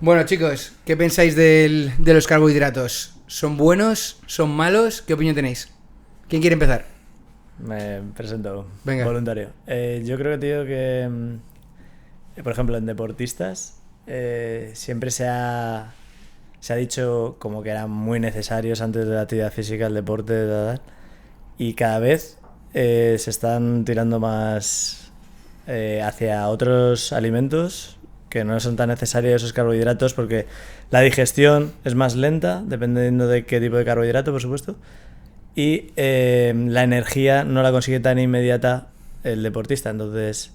Bueno, chicos, ¿qué pensáis de los carbohidratos? ¿Son buenos? ¿Son malos? ¿Qué opinión tenéis? ¿Quién quiere empezar? Me presento. Venga. Voluntario. Yo creo, tío, que por ejemplo, en deportistas siempre se ha dicho como que eran muy necesarios antes de la actividad física, el deporte, y cada vez se están tirando más hacia otros alimentos que no son tan necesarios esos carbohidratos, porque la digestión es más lenta, dependiendo de qué tipo de carbohidrato, por supuesto, y la energía no la consigue tan inmediata el deportista. Entonces,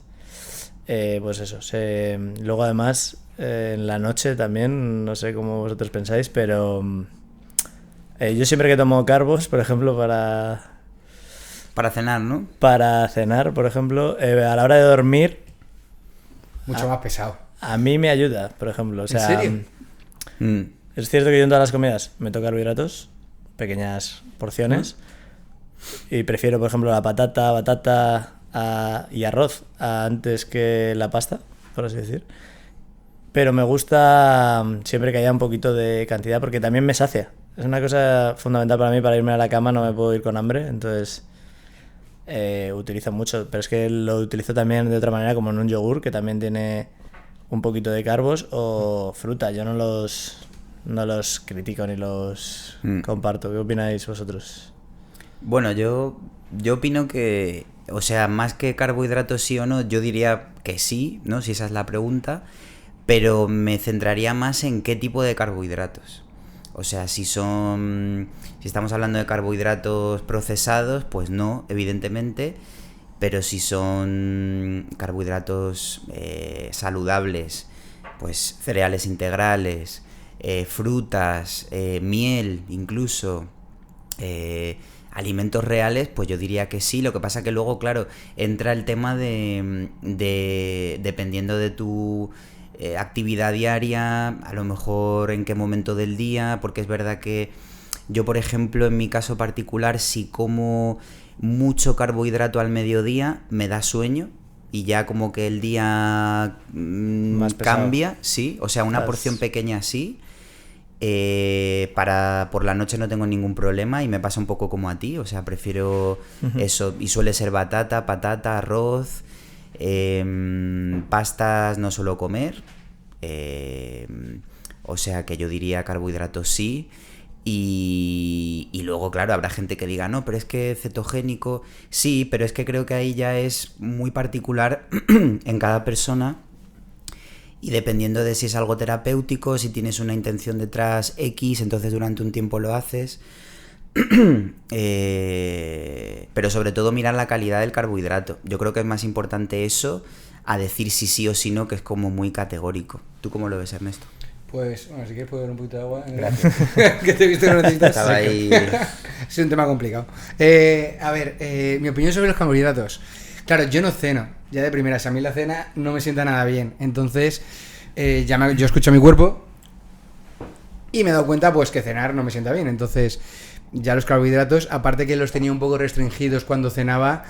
pues eso. Luego, además, en la noche también, no sé cómo vosotros pensáis, pero yo siempre que tomo carbos, por ejemplo, Para cenar, ¿no? para cenar, por ejemplo, a la hora de dormir, Mucho más pesado. a mí me ayuda, por ejemplo. O sea, ¿En serio? Es cierto que yo en todas las comidas meto carbohidratos, pequeñas porciones, y prefiero, por ejemplo, la batata y arroz antes que la pasta, por así decir. Pero me gusta siempre que haya un poquito de cantidad, porque también me sacia. Es una cosa fundamental para mí. Para irme a la cama no me puedo ir con hambre, entonces utilizo mucho. Pero es que lo utilizo también de otra manera, como en un yogur, que también tiene un poquito de carbos, o fruta. Yo no los critico ni los comparto. ¿Qué opináis vosotros? Bueno, yo opino que, o sea, más que carbohidratos sí o no, yo diría que sí, ¿no? Si esa es la pregunta, pero me centraría más en qué tipo de carbohidratos. O sea, si estamos hablando de carbohidratos procesados, pues no, evidentemente, pero si son carbohidratos saludables, pues cereales integrales, frutas, miel incluso, alimentos reales, pues yo diría que sí. Lo que pasa que luego, claro, entra el tema de dependiendo de tu actividad diaria, a lo mejor en qué momento del día, porque es verdad que yo, por ejemplo, en mi caso particular, si como mucho carbohidrato al mediodía, me da sueño y ya como que el día Más pesado. cambia, sí, o sea, una porción pequeña sí. Por la noche no tengo ningún problema y me pasa un poco como a ti, o sea, prefiero eso, y suele ser batata, patata, arroz, pastas no suelo comer, o sea que yo diría carbohidratos sí. Y luego, claro, habrá gente que diga, no, pero es que cetogénico, sí, pero es que creo que ahí ya es muy particular en cada persona. Y dependiendo de si es algo terapéutico, si tienes una intención detrás X, entonces durante un tiempo lo haces. Pero sobre todo mirar la calidad del carbohidrato. Yo creo que es más importante eso a decir si sí o si no, que es como muy categórico. ¿Tú cómo lo ves, Ernesto? Pues, bueno, si quieres puedo dar un poquito de agua. Gracias. Que te he visto que no necesitas. Estaba ahí. Es un tema complicado. A ver, mi opinión sobre los carbohidratos. Claro, yo no ceno, ya de primeras. A mí la cena no me sienta nada bien. Entonces, yo escucho a mi cuerpo y me he dado cuenta pues que cenar no me sienta bien. Entonces, ya los carbohidratos, aparte que los tenía un poco restringidos cuando cenaba,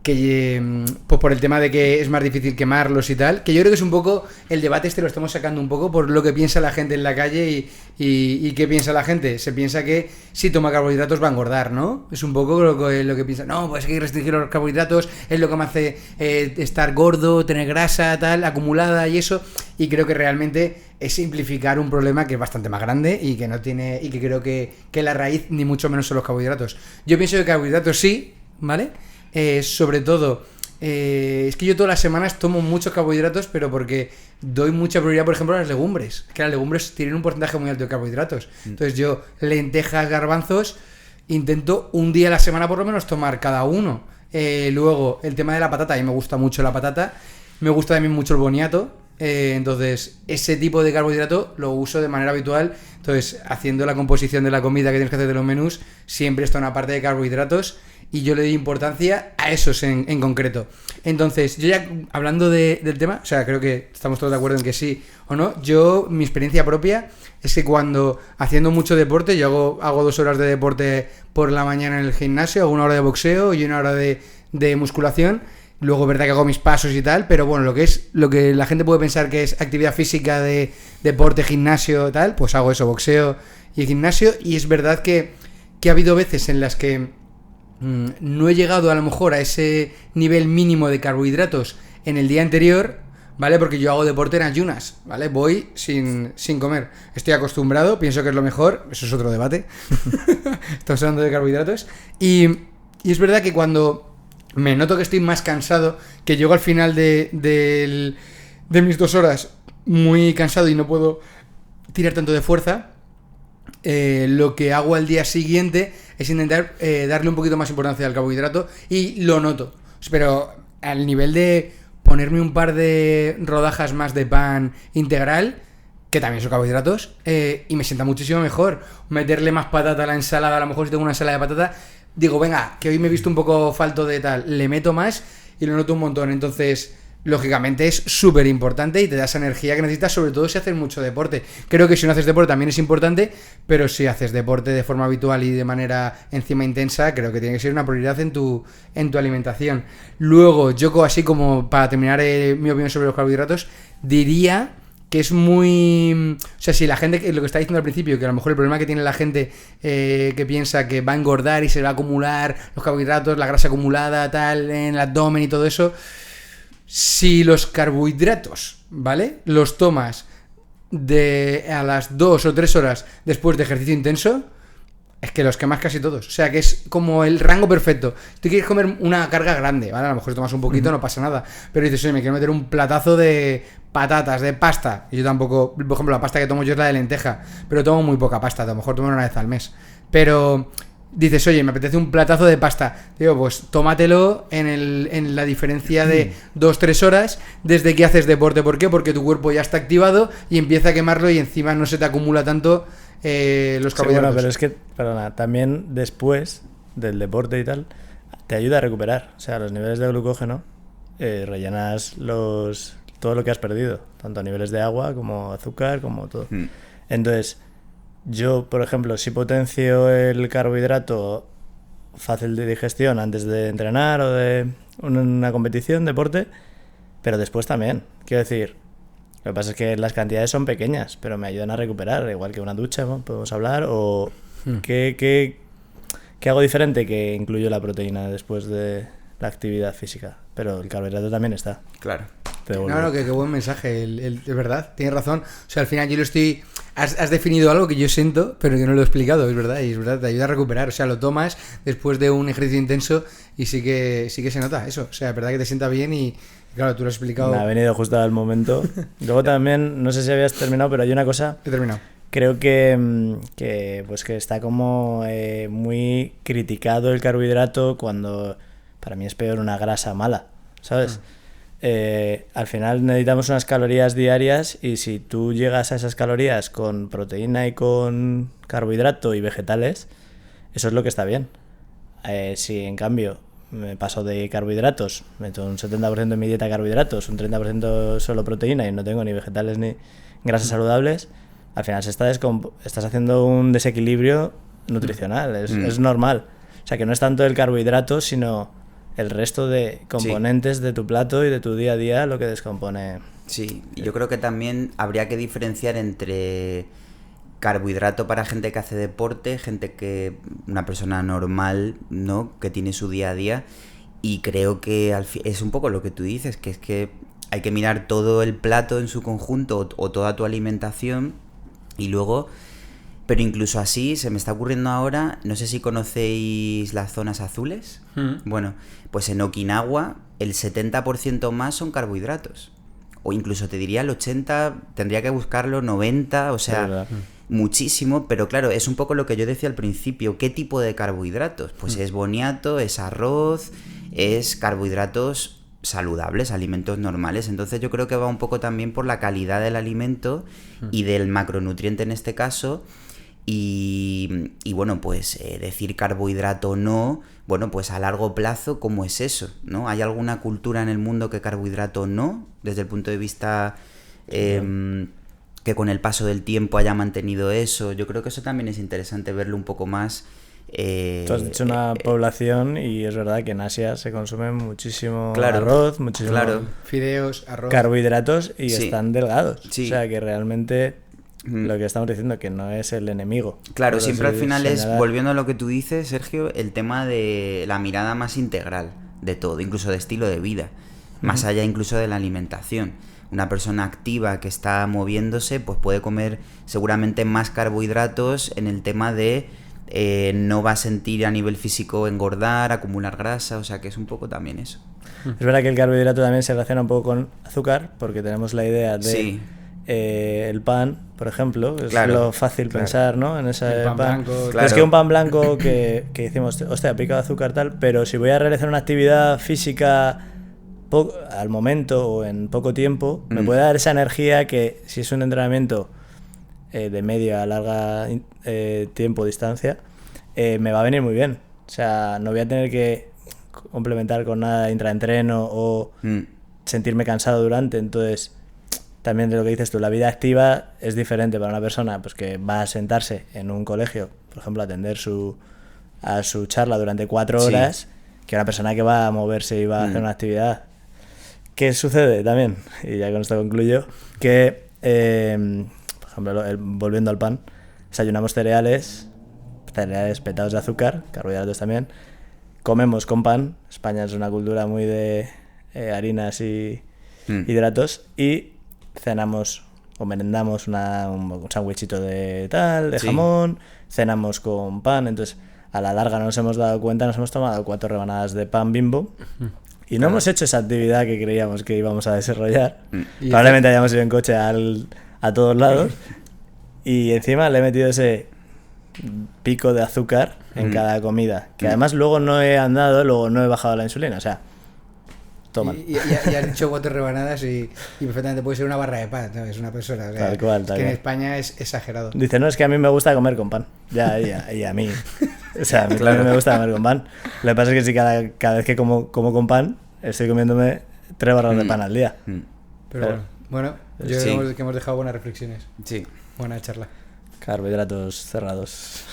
que pues por el tema de que es más difícil quemarlos y tal, que yo creo que es un poco el debate lo estamos sacando un poco por lo que piensa la gente en la calle y qué piensa la gente. Se piensa que si toma carbohidratos va a engordar, ¿no? Es un poco lo que piensa. No, pues hay que restringir los carbohidratos, es lo que me hace estar gordo, tener grasa tal acumulada y eso, y creo que realmente es simplificar un problema que es bastante más grande y que no tiene, y que creo que la raíz ni mucho menos son los carbohidratos. Yo pienso que carbohidratos sí, ¿vale? Sobre todo, es que yo todas las semanas tomo muchos carbohidratos, pero porque doy mucha prioridad, por ejemplo, a las legumbres. Que las legumbres tienen un porcentaje muy alto de carbohidratos. Entonces yo, lentejas, garbanzos, intento un día a la semana por lo menos tomar cada uno. Luego, el tema de la patata, a mí me gusta mucho la patata. Me gusta también mucho el boniato. Entonces, ese tipo de carbohidrato lo uso de manera habitual. Entonces, haciendo la composición de la comida que tienes que hacer de los menús, siempre está una parte de carbohidratos. Y yo le doy importancia a esos en concreto. Entonces, yo ya hablando del tema, o sea, creo que estamos todos de acuerdo en que sí o no. Mi experiencia propia es que cuando haciendo mucho deporte, yo hago 2 horas de deporte por la mañana en el gimnasio, hago 1 hora de boxeo y 1 hora de musculación. Luego, verdad que hago mis pasos y tal, pero bueno, lo que la gente puede pensar que es actividad física de deporte, gimnasio, tal, pues hago eso, boxeo y gimnasio. Y es verdad que ha habido veces en las que no he llegado a lo mejor a ese nivel mínimo de carbohidratos en el día anterior, ¿vale? Porque yo hago deporte en ayunas, ¿vale? Voy sin comer. Estoy acostumbrado, pienso que es lo mejor, eso es otro debate. Estamos hablando de carbohidratos. Y es verdad que cuando me noto que estoy más cansado, que llego al final de mis 2 horas muy cansado y no puedo tirar tanto de fuerza, lo que hago al día siguiente es intentar darle un poquito más importancia al carbohidrato y lo noto. Pero al nivel de ponerme un par de rodajas más de pan integral, que también son carbohidratos, y me sienta muchísimo mejor. Meterle más patata a la ensalada, a lo mejor si tengo una ensalada de patata, digo, venga, que hoy me he visto un poco falto de tal, le meto más y lo noto un montón. Entonces, lógicamente es súper importante y te da esa energía que necesitas, sobre todo si haces mucho deporte. Creo que si no haces deporte también es importante, pero si haces deporte de forma habitual y de manera encima intensa, creo que tiene que ser una prioridad en tu alimentación. Luego, yo así como para terminar mi opinión sobre los carbohidratos, diría que es muy... O sea, si la gente, lo que está diciendo al principio, que a lo mejor el problema que tiene la gente que piensa que va a engordar y se va a acumular los carbohidratos, la grasa acumulada, tal, en el abdomen y todo eso, si los carbohidratos, ¿vale?, los tomas a las 2 o 3 horas después de ejercicio intenso, es que los quemas casi todos. O sea, que es como el rango perfecto. Si tú quieres comer una carga grande, ¿vale? A lo mejor tomas un poquito, no pasa nada. Pero dices, oye, me quiero meter un platazo de patatas, de pasta. Y yo tampoco... Por ejemplo, la pasta que tomo yo es la de lenteja. Pero tomo muy poca pasta. A lo mejor tomo una vez al mes. Pero dices, oye, me apetece un platazo de pasta. Digo, pues tómatelo en la diferencia de 2-3 horas desde que haces deporte. ¿Por qué? Porque tu cuerpo ya está activado y empieza a quemarlo y encima no se te acumula tanto los carbohidratos. Sí, bueno, pero es que, perdona, también después del deporte y tal, te ayuda a recuperar. O sea, los niveles de glucógeno, rellenas todo lo que has perdido, tanto a niveles de agua como azúcar, como todo. Entonces, yo, por ejemplo, si potencio el carbohidrato fácil de digestión antes de entrenar o de una competición, deporte, pero después también, quiero decir, lo que pasa es que las cantidades son pequeñas, pero me ayudan a recuperar, igual que una ducha, ¿no? Podemos hablar, o ¿qué hago diferente? Que incluyo la proteína después de la actividad física, pero el carbohidrato también está. Claro. No, qué buen mensaje, de verdad, tienes razón. O sea, al final yo lo estoy... Has definido algo que yo siento, pero que no lo he explicado, es verdad, y es verdad, te ayuda a recuperar. O sea, lo tomas después de un ejercicio intenso y sí que se nota eso. O sea, es verdad que te sienta bien y claro, tú lo has explicado. Me ha venido justo al momento. Luego también, no sé si habías terminado, pero hay una cosa... He terminado. Creo que está como muy criticado el carbohidrato cuando para mí es peor una grasa mala, ¿sabes? Al final necesitamos unas calorías diarias y si tú llegas a esas calorías con proteína y con carbohidrato y vegetales, eso es lo que está bien. Si en cambio me paso de carbohidratos, meto un 70% en mi dieta carbohidratos, un 30% solo proteína y no tengo ni vegetales ni grasas saludables, al final estás haciendo un desequilibrio nutricional, es normal. O sea, que no es tanto el carbohidrato, sino el resto de componentes de tu plato y de tu día a día lo que descompone. Sí, yo creo que también habría que diferenciar entre carbohidrato para gente que hace deporte, una persona normal, ¿no?, que tiene su día a día, y creo que es un poco lo que tú dices, que es que hay que mirar todo el plato en su conjunto o toda tu alimentación y luego... Pero incluso así, se me está ocurriendo ahora, no sé si conocéis las zonas azules. Bueno, pues en Okinawa el 70% más son carbohidratos. O incluso te diría el 80%, tendría que buscarlo, 90%, o sea, muchísimo. Pero claro, es un poco lo que yo decía al principio. ¿Qué tipo de carbohidratos? Pues es boniato, es arroz, es carbohidratos saludables, alimentos normales. Entonces yo creo que va un poco también por la calidad del alimento y del macronutriente en este caso. Y bueno, pues decir carbohidrato no, bueno, pues a largo plazo, ¿cómo es eso?, ¿no? ¿Hay alguna cultura en el mundo que carbohidrato no? Desde el punto de vista que con el paso del tiempo haya mantenido eso. Yo creo que eso también es interesante verlo un poco más Tú has dicho una población y es verdad que en Asia se consume muchísimo Claro, arroz, muchísimo claro. Fideos, arroz. carbohidratos y Sí. están delgados. Sí. O sea que realmente lo que estamos diciendo que no es el enemigo. Claro, Por siempre al así final es, señalar. volviendo a lo que tú dices, Sergio, el tema de la mirada más integral de todo, incluso de estilo de vida, más allá incluso de la alimentación. Una persona activa que está moviéndose, pues puede comer seguramente más carbohidratos en el tema de no va a sentir a nivel físico engordar, acumular grasa, o sea que es un poco también eso. Es verdad que el carbohidrato también se relaciona un poco con azúcar, porque tenemos la idea de Sí. el pan, por ejemplo, es Claro, lo fácil pensar, ¿no? En ese El pan blanco, Pero claro. es que un pan blanco que decimos, hostia, pica de azúcar tal, pero si voy a realizar una actividad física al momento o en poco tiempo, me puede dar esa energía que si es un entrenamiento de media a larga tiempo, distancia, me va a venir muy bien. O sea, no voy a tener que complementar con nada de intraentreno o sentirme cansado durante. Entonces, también de lo que dices tú, la vida activa es diferente para una persona pues que va a sentarse en un colegio, por ejemplo, a atender a su charla durante 4 horas, que una persona que va a moverse y va a hacer una actividad. ¿Qué sucede también? Y ya con esto concluyo, que, por ejemplo, volviendo al pan, desayunamos cereales petados de azúcar, carbohidratos también, comemos con pan, España es una cultura muy de harinas y hidratos, y cenamos o merendamos un sándwichito de jamón, cenamos con pan, entonces a la larga no nos hemos dado cuenta, nos hemos tomado 4 rebanadas de pan Bimbo y no hemos hecho esa actividad que creíamos que íbamos a desarrollar. Probablemente hayamos ido en coche a todos lados y encima le he metido ese pico de azúcar en cada comida, que además luego no he andado, luego no he bajado la insulina, o sea, toma. Y has dicho 4 rebanadas y perfectamente puede ser una barra de pan, ¿no? Es una persona. O sea, Tal cual, es tal que en cual. España es exagerado. Dice, no, es que a mí me gusta comer con pan. Ya, y a mí. O sea, a mí Claro. también me gusta comer con pan. Lo que pasa es que si cada vez que como con pan, estoy comiéndome 3 barras de pan al día. Pero bueno, yo Sí. creo que hemos dejado buenas reflexiones. Sí. Buena charla. Carbohidratos cerrados.